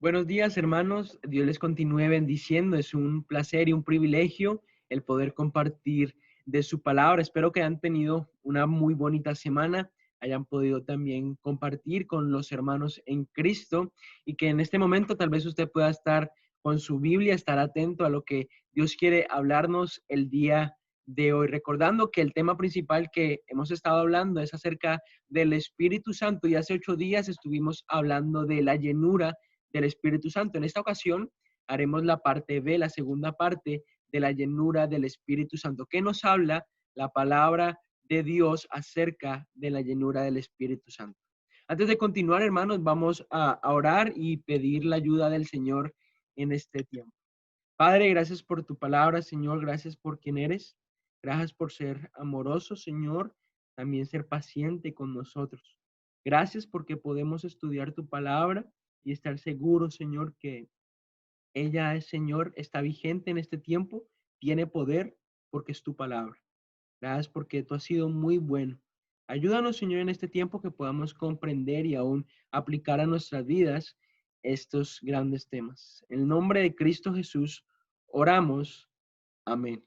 Buenos días, hermanos. Dios les continúe bendiciendo. Es un placer y un privilegio el poder compartir de su palabra. Espero que hayan tenido una muy bonita semana, hayan podido también compartir con los hermanos en Cristo y que en este momento tal vez usted pueda estar con su Biblia, estar atento a lo que Dios quiere hablarnos el día de hoy. Recordando que el tema principal que hemos estado hablando es acerca del Espíritu Santo y hace 8 días estuvimos hablando de la llenura del Espíritu Santo. En esta ocasión haremos la parte B, la segunda parte de la llenura del Espíritu Santo, que nos habla la palabra de Dios acerca de la llenura del Espíritu Santo. Antes de continuar, hermanos, vamos a orar y pedir la ayuda del Señor en este tiempo. Padre, gracias por tu palabra, Señor, gracias por quien eres, gracias por ser amoroso, Señor, también ser paciente con nosotros. Gracias porque podemos estudiar tu palabra y estar seguros, Señor, que ella es, Señor, está vigente en este tiempo, tiene poder porque es tu palabra. Gracias porque tú has sido muy bueno. Ayúdanos, Señor, en este tiempo que podamos comprender y aún aplicar a nuestras vidas estos grandes temas. En el nombre de Cristo Jesús, oramos. Amén.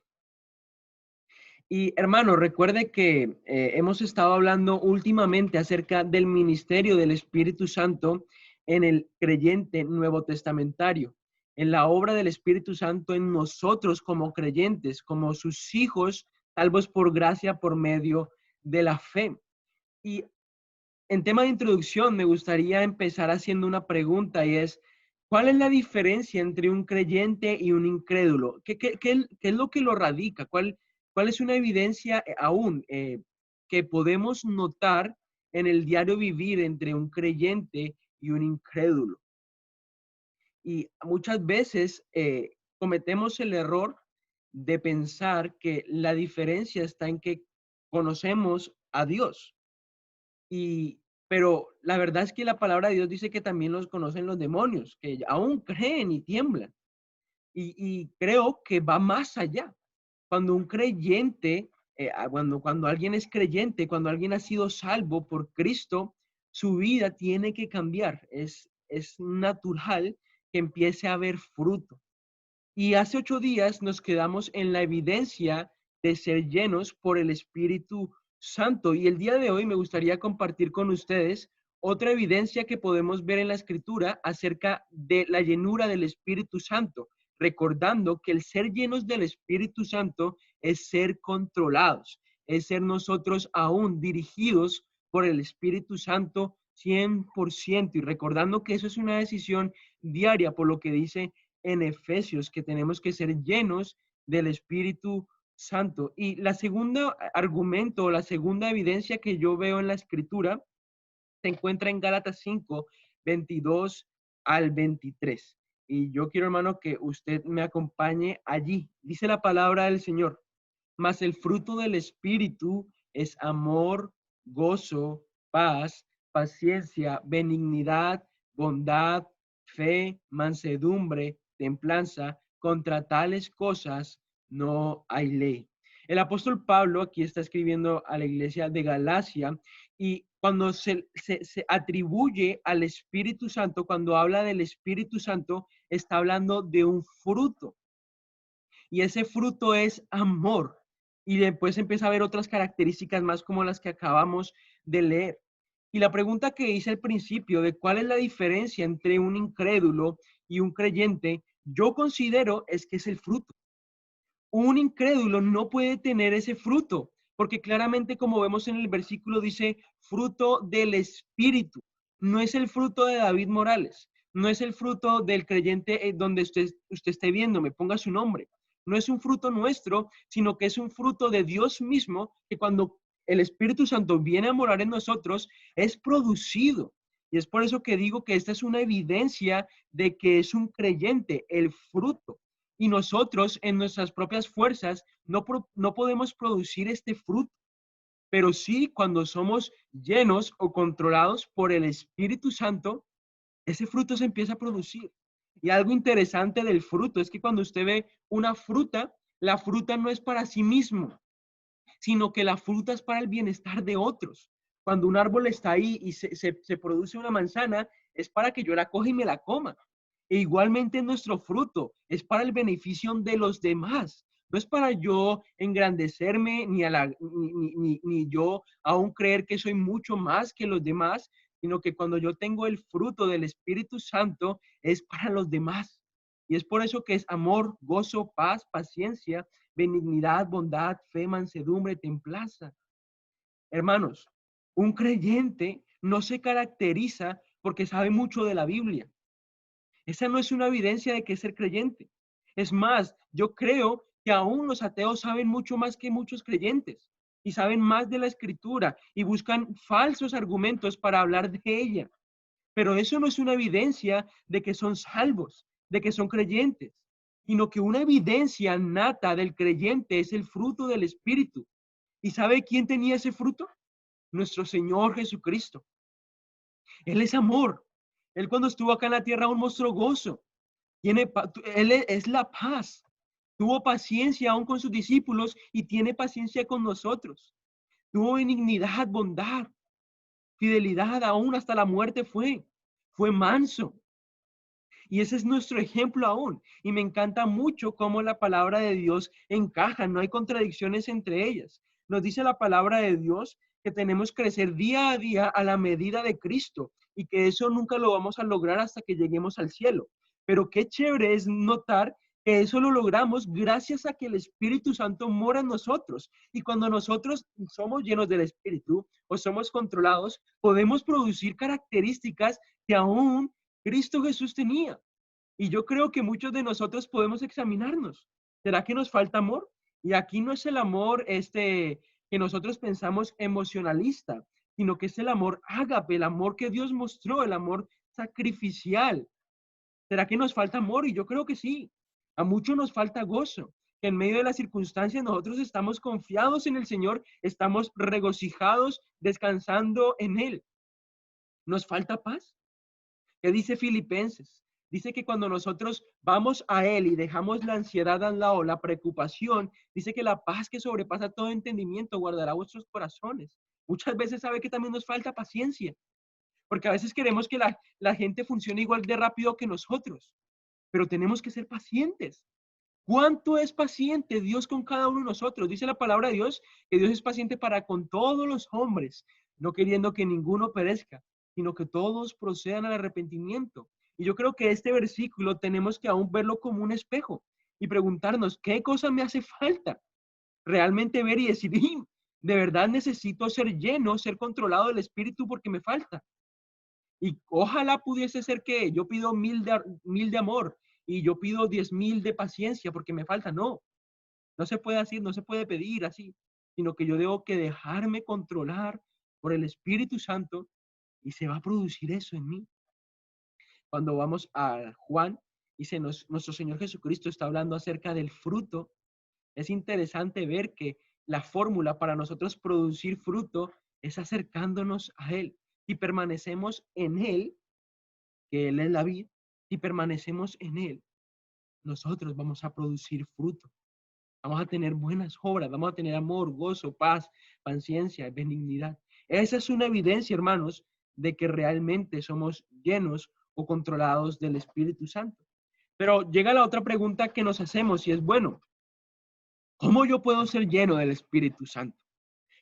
Y hermano, recuerde que hemos estado hablando últimamente acerca del ministerio del Espíritu Santo en el creyente nuevo testamentario, en la obra del Espíritu Santo en nosotros como creyentes, como sus hijos, salvos por gracia por medio de la fe. Y en tema de introducción, me gustaría empezar haciendo una pregunta y es, ¿cuál es la diferencia entre un creyente y un incrédulo? ¿Qué es lo que lo radica? ¿Cuál es una evidencia aún que podemos notar en el diario vivir entre un creyente y un incrédulo? Y muchas veces cometemos el error de pensar que la diferencia está en que conocemos a Dios. Y, pero la verdad es que la palabra de Dios dice que también los conocen los demonios, que aún creen y tiemblan. Y creo que va más allá. Cuando un creyente, cuando alguien es creyente, cuando alguien ha sido salvo por Cristo, su vida tiene que cambiar. Es natural que empiece a haber fruto. Y hace 8 días nos quedamos en la evidencia de ser llenos por el Espíritu Santo. Y el día de hoy me gustaría compartir con ustedes otra evidencia que podemos ver en la Escritura acerca de la llenura del Espíritu Santo, recordando que el ser llenos del Espíritu Santo es ser controlados, es ser nosotros aún dirigidos por el Espíritu Santo 100%, y recordando que eso es una decisión diaria, por lo que dice en Efesios, que tenemos que ser llenos del Espíritu Santo. Y la segunda argumento, la segunda evidencia que yo veo en la Escritura se encuentra en Gálatas 5, 22 al 23. Y yo quiero, hermano, que usted me acompañe allí. Dice la palabra del Señor: mas el fruto del Espíritu es amor, gozo, paz, paciencia, benignidad, bondad, fe, mansedumbre, templanza. Contra tales cosas no hay ley. El apóstol Pablo aquí está escribiendo a la iglesia de Galacia, y cuando se atribuye al Espíritu Santo, cuando habla del Espíritu Santo, está hablando de un fruto. Y ese fruto es amor. Y después empieza a ver otras características más como las que acabamos de leer. Y la pregunta que hice al principio de cuál es la diferencia entre un incrédulo y un creyente, yo considero es que es el fruto. Un incrédulo no puede tener ese fruto, porque claramente, como vemos en el versículo, dice fruto del Espíritu. No es el fruto de David Morales, no es el fruto del creyente donde usted esté viendo, me ponga su nombre. No es un fruto nuestro, sino que es un fruto de Dios mismo, que cuando el Espíritu Santo viene a morar en nosotros, es producido. Y es por eso que digo que esta es una evidencia de que es un creyente, el fruto. Y nosotros en nuestras propias fuerzas no podemos producir este fruto, pero sí cuando somos llenos o controlados por el Espíritu Santo, ese fruto se empieza a producir. Y algo interesante del fruto es que cuando usted ve una fruta, la fruta no es para sí mismo, sino que la fruta es para el bienestar de otros. Cuando un árbol está ahí y se produce una manzana, es para que yo la coja y me la coma. E igualmente nuestro fruto es para el beneficio de los demás. No es para yo engrandecerme ni yo aún creer que soy mucho más que los demás, sino que cuando yo tengo el fruto del Espíritu Santo es para los demás. Y es por eso que es amor, gozo, paz, paciencia, benignidad, bondad, fe, mansedumbre, templanza. Hermanos, un creyente no se caracteriza porque sabe mucho de la Biblia. Esa no es una evidencia de que es ser creyente. Es más, yo creo que aún los ateos saben mucho más que muchos creyentes y saben más de la escritura y buscan falsos argumentos para hablar de ella. Pero eso no es una evidencia de que son salvos, de que son creyentes, sino que una evidencia nata del creyente es el fruto del Espíritu. ¿Y sabe quién tenía ese fruto? Nuestro Señor Jesucristo. Él es amor. Él cuando estuvo acá en la tierra aún mostró gozo. Él es la paz. Tuvo paciencia aún con sus discípulos y tiene paciencia con nosotros. Tuvo benignidad, bondad, fidelidad, aún hasta la muerte fue. Fue manso. Y ese es nuestro ejemplo aún. Y me encanta mucho cómo la palabra de Dios encaja, no hay contradicciones entre ellas. Nos dice la palabra de Dios que tenemos que crecer día a día a la medida de Cristo y que eso nunca lo vamos a lograr hasta que lleguemos al cielo. Pero qué chévere es notar que eso lo logramos gracias a que el Espíritu Santo mora en nosotros. Y cuando nosotros somos llenos del Espíritu o somos controlados, podemos producir características que aún Cristo Jesús tenía. Y yo creo que muchos de nosotros podemos examinarnos. ¿Será que nos falta amor? Y aquí no es el amor que nosotros pensamos emocionalista, sino que es el amor ágape, el amor que Dios mostró, el amor sacrificial. ¿Será que nos falta amor? Y yo creo que sí. A muchos nos falta gozo, que en medio de las circunstancias nosotros estamos confiados en el Señor, estamos regocijados, descansando en Él. ¿Nos falta paz? ¿Qué dice Filipenses? Dice que cuando nosotros vamos a Él y dejamos la ansiedad al lado, la preocupación, dice que la paz que sobrepasa todo entendimiento guardará vuestros corazones. Muchas veces sabe que también nos falta paciencia, porque a veces queremos que la gente funcione igual de rápido que nosotros, pero tenemos que ser pacientes. ¿Cuánto es paciente Dios con cada uno de nosotros? Dice la palabra de Dios que Dios es paciente para con todos los hombres, no queriendo que ninguno perezca, sino que todos procedan al arrepentimiento. Y yo creo que este versículo tenemos que aún verlo como un espejo y preguntarnos, ¿qué cosa me hace falta? Realmente ver y decir, de verdad necesito ser lleno, ser controlado del Espíritu porque me falta. Y ojalá pudiese ser que yo pido 1000 de amor y yo pido 10,000 de paciencia porque me falta. No, no se puede así, no se puede pedir así, sino que yo debo que dejarme controlar por el Espíritu Santo y se va a producir eso en mí. Cuando vamos a Juan, nuestro Señor Jesucristo está hablando acerca del fruto. Es interesante ver que la fórmula para nosotros producir fruto es acercándonos a Él. Si permanecemos en Él, que Él es la vid, si permanecemos en Él, nosotros vamos a producir fruto. Vamos a tener buenas obras, vamos a tener amor, gozo, paz, paciencia, benignidad. Esa es una evidencia, hermanos, de que realmente somos llenos o controlados del Espíritu Santo. Pero llega la otra pregunta que nos hacemos y es, bueno, ¿cómo yo puedo ser lleno del Espíritu Santo?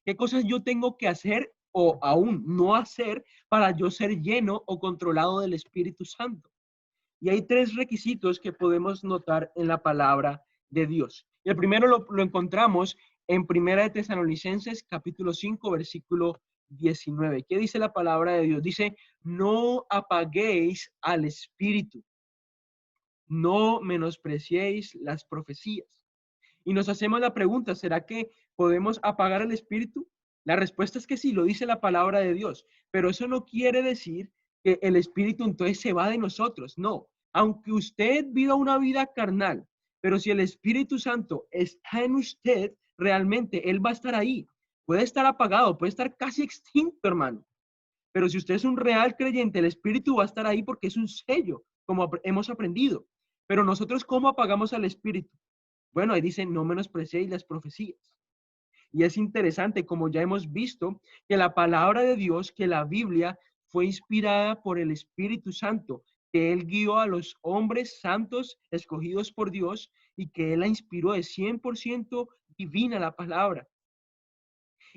¿Qué cosas yo tengo que hacer o aún no hacer para yo ser lleno o controlado del Espíritu Santo? Y hay tres requisitos que podemos notar en la palabra de Dios. Y el primero lo encontramos en Primera de Tesalonicenses, capítulo 5, versículo 19. ¿Qué dice la palabra de Dios? Dice, no apaguéis al Espíritu, no menospreciéis las profecías. Y nos hacemos la pregunta, ¿será que podemos apagar al Espíritu? La respuesta es que sí, lo dice la palabra de Dios, pero eso no quiere decir que el Espíritu entonces se va de nosotros, no. Aunque usted viva una vida carnal, pero si el Espíritu Santo está en usted, realmente Él va a estar ahí. Puede estar apagado, puede estar casi extinto, hermano. Pero si usted es un real creyente, el Espíritu va a estar ahí porque es un sello, como hemos aprendido. Pero nosotros, ¿cómo apagamos al Espíritu? Bueno, ahí dice, no menospreciéis las profecías. Y es interesante, como ya hemos visto, que la palabra de Dios, que la Biblia fue inspirada por el Espíritu Santo. que Él guió a los hombres santos escogidos por Dios y que Él la inspiró de 100% divina la palabra.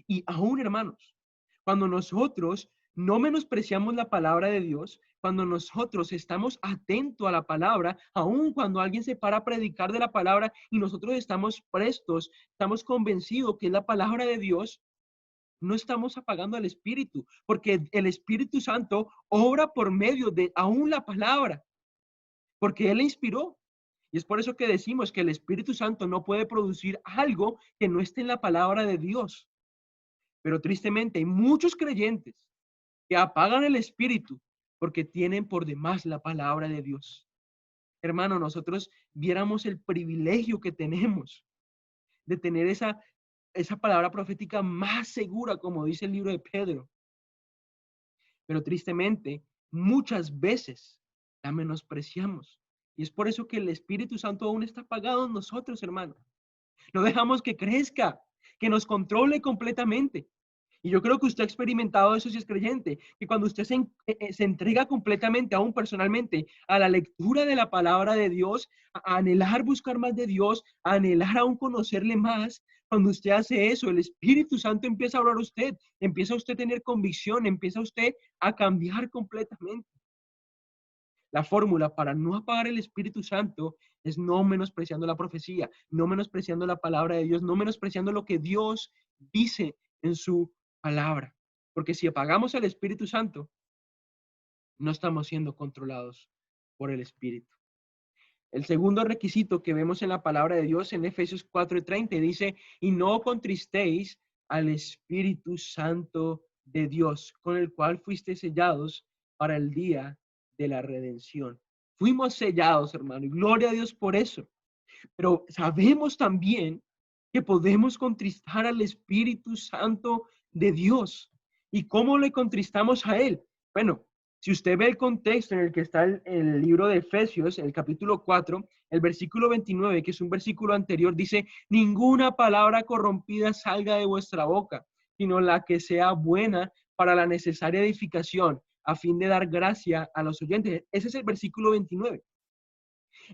Y aún, hermanos, cuando nosotros no menospreciamos la palabra de Dios, cuando nosotros estamos atentos a la palabra, aún cuando alguien se para a predicar de la palabra y nosotros estamos prestos, estamos convencidos que es la palabra de Dios, no estamos apagando al Espíritu, porque el Espíritu Santo obra por medio de aún la palabra, porque Él la inspiró. Y es por eso que decimos que el Espíritu Santo no puede producir algo que no esté en la palabra de Dios. Pero tristemente hay muchos creyentes que apagan el espíritu porque tienen por demás la palabra de Dios. Hermano, nosotros viéramos el privilegio que tenemos de tener esa palabra profética más segura, como dice el libro de Pedro. Pero tristemente, muchas veces la menospreciamos. Y es por eso que el Espíritu Santo aún está apagado en nosotros, hermano. No dejamos que crezca, que nos controle completamente. Y yo creo que usted ha experimentado eso si es creyente, que cuando usted se entrega completamente, aún personalmente, a la lectura de la palabra de Dios, a anhelar buscar más de Dios, a anhelar aún conocerle más, cuando usted hace eso, el Espíritu Santo empieza a hablar a usted, empieza usted a tener convicción, empieza usted a cambiar completamente. La fórmula para no apagar el Espíritu Santo es no menospreciando la profecía, no menospreciando la palabra de Dios, no menospreciando lo que Dios dice en su palabra. Porque si apagamos el Espíritu Santo, no estamos siendo controlados por el Espíritu. El segundo requisito que vemos en la palabra de Dios en Efesios 4:30 dice, y no contristéis al Espíritu Santo de Dios, con el cual fuiste sellados para el día de la redención. Fuimos sellados, hermano, y gloria a Dios por eso. Pero sabemos también que podemos contristar al Espíritu Santo de Dios. ¿Y cómo le contristamos a Él? Bueno, si usted ve el contexto en el que está el libro de Efesios, el capítulo 4, el versículo 29, que es un versículo anterior, dice, ninguna palabra corrompida salga de vuestra boca, sino la que sea buena para la necesaria edificación, a fin de dar gracia a los oyentes. Ese es el versículo 29.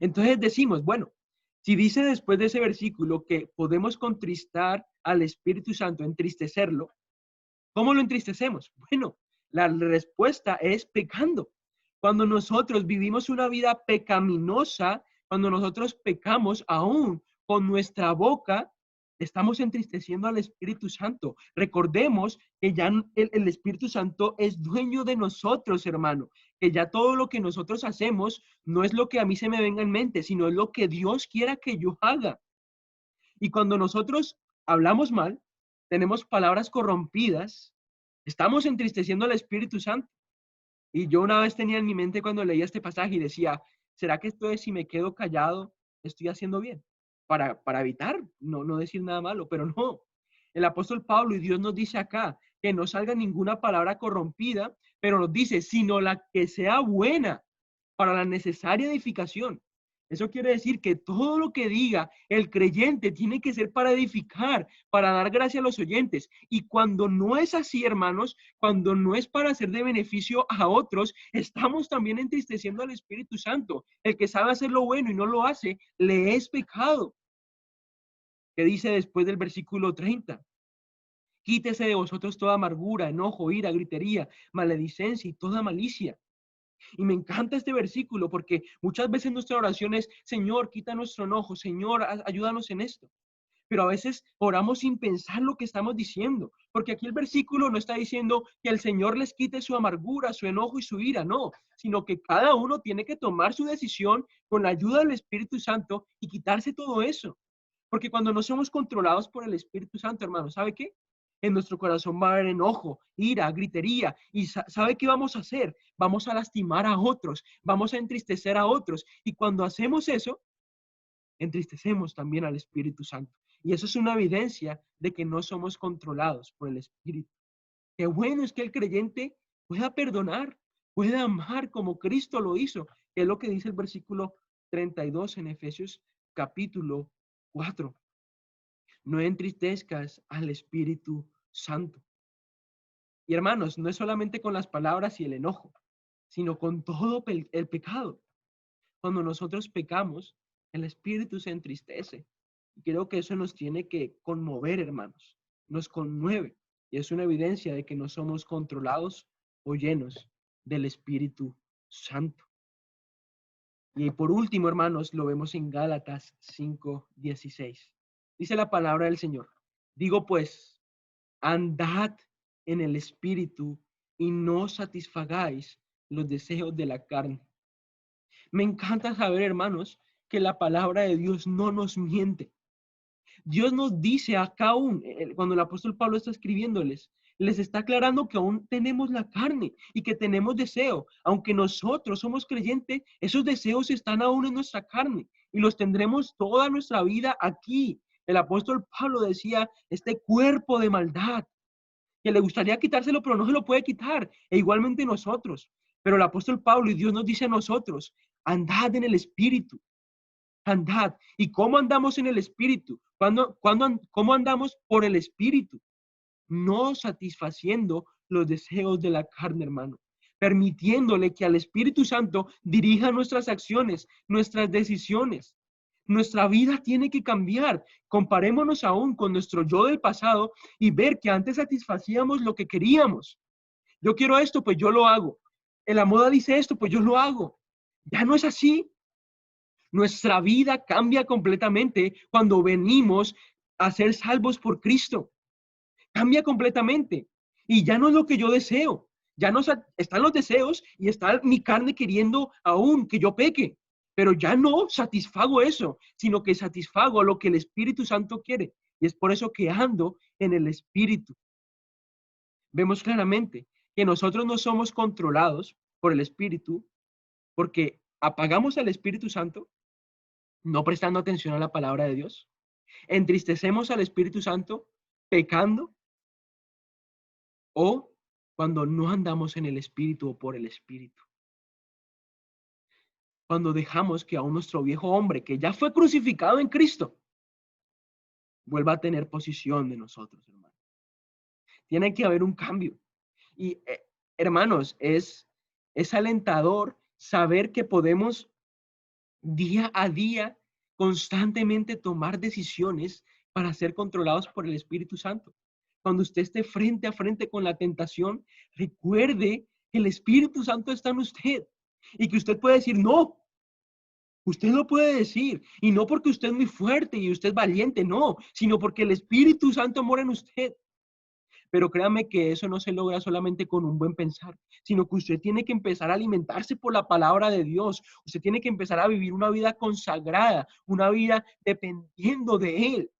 Entonces decimos, bueno, si dice después de ese versículo que podemos contristar al Espíritu Santo, entristecerlo, ¿cómo lo entristecemos? Bueno, la respuesta es pecando. Cuando nosotros vivimos una vida pecaminosa, cuando nosotros pecamos aún con nuestra boca, estamos entristeciendo al Espíritu Santo. Recordemos que ya el Espíritu Santo es dueño de nosotros, hermano, que ya todo lo que nosotros hacemos no es lo que a mí se me venga en mente, sino es lo que Dios quiera que yo haga. Y cuando nosotros hablamos mal, tenemos palabras corrompidas, estamos entristeciendo al Espíritu Santo. Y yo una vez tenía en mi mente cuando leía este pasaje y decía, ¿será que esto es si me quedo callado, estoy haciendo bien? Para evitar no decir nada malo, pero no. El apóstol Pablo y Dios nos dice acá que no salga ninguna palabra corrompida, pero nos dice, sino la que sea buena para la necesaria edificación. Eso quiere decir que todo lo que diga el creyente tiene que ser para edificar, para dar gracia a los oyentes. Y cuando no es así, hermanos, cuando no es para hacer de beneficio a otros, estamos también entristeciendo al Espíritu Santo. El que sabe hacer lo bueno y no lo hace, le es pecado. ¿Qué dice después del versículo 30? Quítese de vosotros toda amargura, enojo, ira, gritería, maledicencia y toda malicia. Y me encanta este versículo porque muchas veces nuestra oración es, Señor, quita nuestro enojo, Señor, ayúdanos en esto. Pero a veces oramos sin pensar lo que estamos diciendo, porque aquí el versículo no está diciendo que el Señor les quite su amargura, su enojo y su ira, no, sino que cada uno tiene que tomar su decisión con la ayuda del Espíritu Santo y quitarse todo eso. Porque cuando no somos controlados por el Espíritu Santo, hermano, ¿sabe qué? En nuestro corazón va a haber enojo, ira, gritería. ¿Y sabe qué vamos a hacer? Vamos a lastimar a otros, vamos a entristecer a otros. Y cuando hacemos eso, entristecemos también al Espíritu Santo. Y eso es una evidencia de que no somos controlados por el Espíritu. Qué bueno es que el creyente pueda perdonar, pueda amar como Cristo lo hizo, que es lo que dice el versículo 32 en Efesios capítulo 4. No entristezcas al Espíritu Santo. Y hermanos, no es solamente con las palabras y el enojo, sino con todo el pecado. Cuando nosotros pecamos, el Espíritu se entristece. Y creo que eso nos tiene que conmover, hermanos. Nos conmueve. Y es una evidencia de que no somos controlados o llenos del Espíritu Santo. Y por último, hermanos, lo vemos en Gálatas 5:16. Dice la palabra del Señor. Digo pues, andad en el Espíritu y no satisfagáis los deseos de la carne. Me encanta saber, hermanos, que la palabra de Dios no nos miente. Dios nos dice acá aún, cuando el apóstol Pablo está escribiéndoles, les está aclarando que aún tenemos la carne y que tenemos deseo. Aunque nosotros somos creyentes, esos deseos están aún en nuestra carne y los tendremos toda nuestra vida aquí. El apóstol Pablo decía, este cuerpo de maldad, que le gustaría quitárselo, pero no se lo puede quitar. E igualmente nosotros. Pero el apóstol Pablo y Dios nos dice a nosotros, andad en el Espíritu. Andad. ¿Y cómo andamos en el Espíritu? ¿Cómo andamos por el Espíritu? No satisfaciendo los deseos de la carne, hermano. Permitiéndole que al Espíritu Santo dirija nuestras acciones, nuestras decisiones. Nuestra vida tiene que cambiar. Comparémonos aún con nuestro yo del pasado y ver que antes satisfacíamos lo que queríamos. Yo quiero esto, pues yo lo hago. La moda dice esto, pues yo lo hago. Ya no es así. Nuestra vida cambia completamente cuando venimos a ser salvos por Cristo. Cambia completamente. Y ya no es lo que yo deseo. Ya no están los deseos y está mi carne queriendo aún que yo peque. Pero ya no satisfago eso, sino que satisfago lo que el Espíritu Santo quiere. Y es por eso que ando en el Espíritu. Vemos claramente que nosotros no somos controlados por el Espíritu porque apagamos al Espíritu Santo no prestando atención a la palabra de Dios. Entristecemos al Espíritu Santo pecando o cuando no andamos en el Espíritu o por el Espíritu. Cuando dejamos que aún nuestro viejo hombre, que ya fue crucificado en Cristo, vuelva a tener posición de nosotros, hermanos. Tiene que haber un cambio. Y hermanos, es alentador saber que podemos día a día constantemente tomar decisiones para ser controlados por el Espíritu Santo. Cuando usted esté frente a frente con la tentación, recuerde que el Espíritu Santo está en usted y que usted puede decir no. Usted lo puede decir, y no porque usted es muy fuerte y usted es valiente, no, sino porque el Espíritu Santo mora en usted. Pero créame que eso no se logra solamente con un buen pensar, sino que usted tiene que empezar a alimentarse por la palabra de Dios. Usted tiene que empezar a vivir una vida consagrada, una vida dependiendo de Él.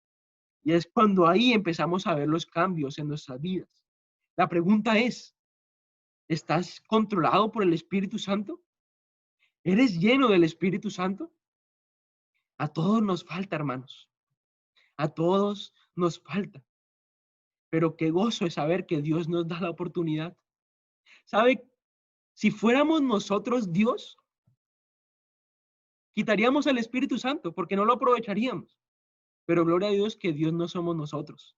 Y es cuando ahí empezamos a ver los cambios en nuestras vidas. La pregunta es, ¿estás controlado por el Espíritu Santo? ¿Eres lleno del Espíritu Santo? A todos nos falta, hermanos. A todos nos falta. Pero qué gozo es saber que Dios nos da la oportunidad. ¿Sabe? Si fuéramos nosotros Dios, quitaríamos al Espíritu Santo porque no lo aprovecharíamos. Pero gloria a Dios que Dios no somos nosotros,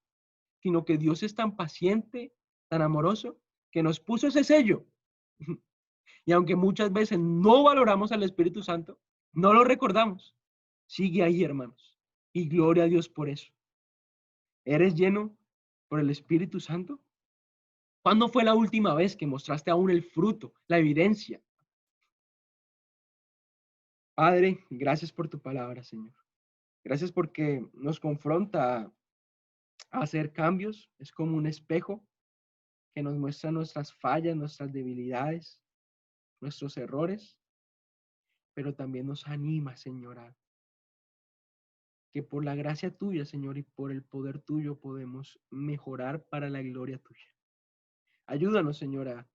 sino que Dios es tan paciente, tan amoroso, que nos puso ese sello. Y aunque muchas veces no valoramos al Espíritu Santo, no lo recordamos, sigue ahí, hermanos. Y gloria a Dios por eso. ¿Eres lleno por el Espíritu Santo? ¿Cuándo fue la última vez que mostraste aún el fruto, la evidencia? Padre, gracias por tu palabra, Señor. Gracias porque nos confronta a hacer cambios. Es como un espejo que nos muestra nuestras fallas, nuestras debilidades, nuestros errores, pero también nos anima, Señora, que por la gracia tuya, Señor, y por el poder tuyo podemos mejorar para la gloria tuya. Ayúdanos, Señora, a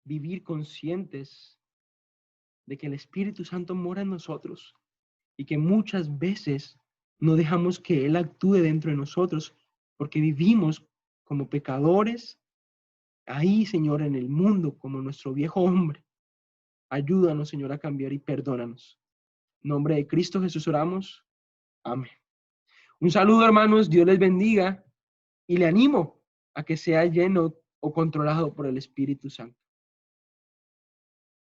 vivir conscientes de que el Espíritu Santo mora en nosotros y que muchas veces no dejamos que Él actúe dentro de nosotros porque vivimos como pecadores ahí, Señor, en el mundo, como nuestro viejo hombre. Ayúdanos, Señor, a cambiar y perdónanos. En nombre de Cristo Jesús oramos. Amén. Un saludo, hermanos. Dios les bendiga y le animo a que sea lleno o controlado por el Espíritu Santo.